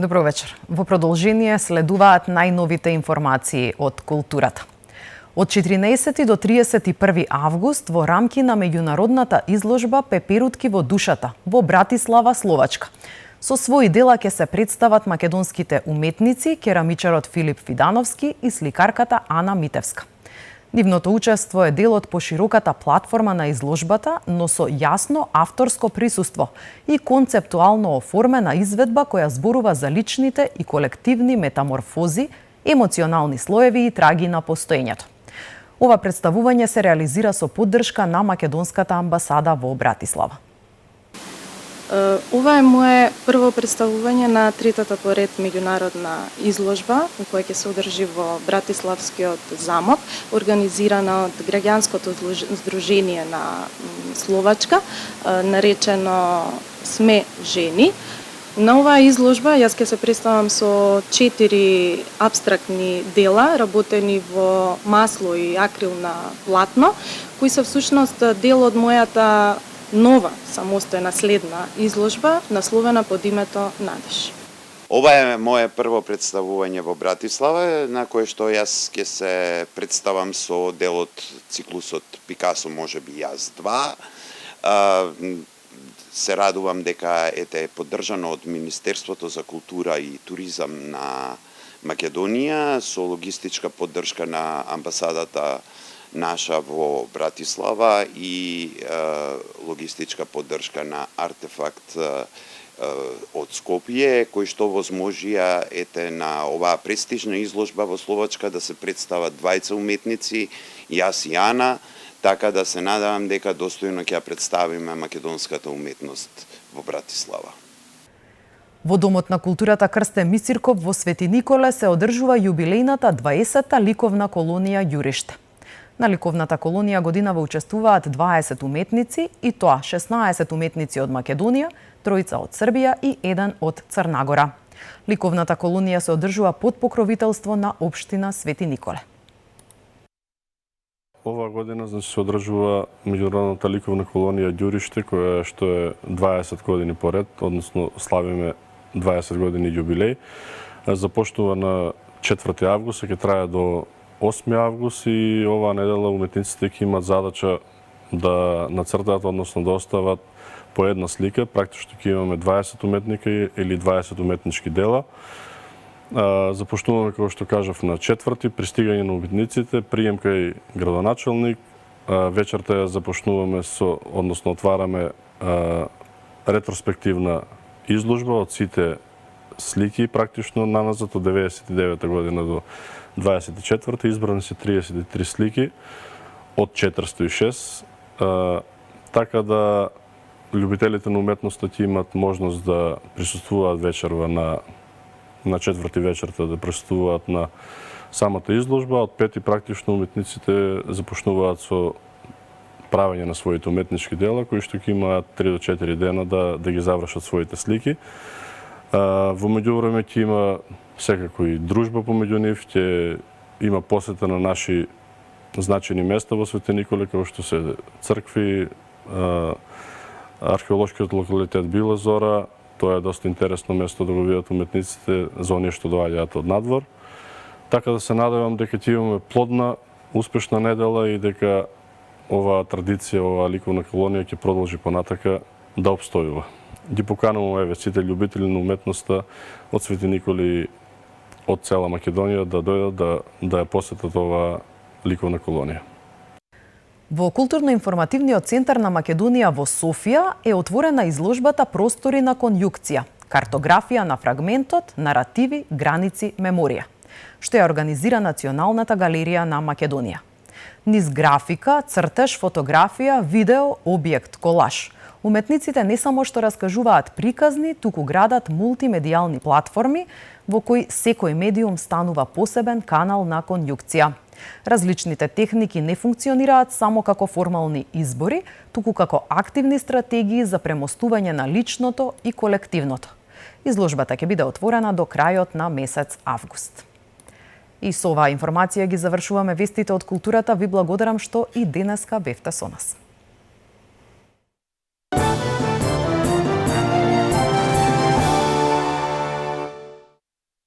Добро вечер. Во продолжение следуваат најновите информации од културата. Од 14 до 31 август во рамки на меѓународната изложба Пеперутки во душата во Братислава, Словачка. Со своји дела ќе се представат македонските уметници, керамичарот Филип Фидановски и сликарката Ана Митевска. Нивното учество е дел од пошироката платформа на изложбата, но со јасно авторско присуство и концептуално оформена изведба која зборува за личните и колективни метаморфози, емоционални слоеви и траги на постоењето. Ова представување се реализира со поддршка на македонската амбасада во Братислава. Ова е мое прво представување на третата поред меѓународна изложба, која ќе се одржи во Братиславскиот замок, организирана од граѓанското здружение на Словачка, наречено Сме жени. На оваа изложба јас ќе се представам со 4 апстрактни дела, работени во масло и акрил на платно, кои се всушност дел од мојата нова самостојна следна изложба, насловена под името Надеж. Ова е мое прво представување во Братислава, на кое што јас ќе се представам со делот циклусот Пикасо можеби јас 2. Се радувам дека е поддржано од Министерството за култура и туризам на Македонија со логистичка поддршка на амбасадата наша во Братислава и логистичка поддршка на Артефакт од Скопје, кои што возможија на оваа престижна изложба во Словачка да се представат двајца уметници, јас и Ана, така да се надевам дека достојно ќе ја представиме македонската уметност во Братислава. Во Домот на културата Крстен Мицирков во Свети Николе се одржува јубилејната 20-та ликовна колонија Ѓуриште. На ликовната колонија годинава учествуваат 20 уметници, и тоа 16 уметници од Македонија, 3 од Србија и 1 од Црнагора. Ликовната колонија се одржува под покровителство на општина Свети Николе. Оваа година се одржува меѓународната ликовна колонија Ѓуриште, која што е 20 години поред, односно славиме 20 години јубилеј. Започнува на 4 август, ќе трае до 8 август и оваа недела уметниците ќе имат задача да нацртаат, односно да остават по една слика. Практично ќе имаме 20 уметника или 20 уметнички дела. Започнуваме, како што кажав, на 4-ти, пристигање на уметниците, прием кај градоначалник. Вечерта ја започнуваме односно отвараме ретроспективна изложба од сите слики, практично наназад од 99 година до 24-та, избрани се 33 слики од 406, така да љубителите на уметноста ќе имат можност да присуствуваат вечерва на 4-ти вечерта, да присуствуваат на самата изложба. Од 5-ти практично уметниците започнуваат со правење на своите уметнички дела, кои што ќе имаат 3 до 4 дена да ги завршат своите слики. Во меѓувреме ќе има секако и дружба помеѓу нив, ќе има посета на наши значени места во Свети Николе, како што се цркви, археолошкиот локалитет Била Зора. Тоа е доста интересно место да го видат уметниците за оние што доаѓаат од надвор. Така да се надевам дека ќе имаме плодна, успешна недела и дека оваа традиција, оваа ликовна колонија ќе продолжи понатака да обстојува. Ги покануваме еве сите љубители на уметноста од Свети Николи, од цела Македонија да дојдат да ја посетат оваа ликовна колонија. Во Културно-информативниот центар на Македонија во Софија е отворена изложбата Простори на конјукција, картографија на фрагментот, наративи, граници, меморија, што ја организира Националната галерија на Македонија. Низ графика, цртеж, фотографија, видео, објект, колаж, уметниците не само што раскажуваат приказни, туку градат мултимедијални платформи во кои секој медиум станува посебен канал на конјукција. Различните техники не функционираат само како формални избори, туку како активни стратегии за премостување на личното и колективното. Изложбата ќе биде отворена до крајот на месец август. И со оваа информација ги завршуваме вестите од културата. Ви благодарам што и денеска бевте со нас.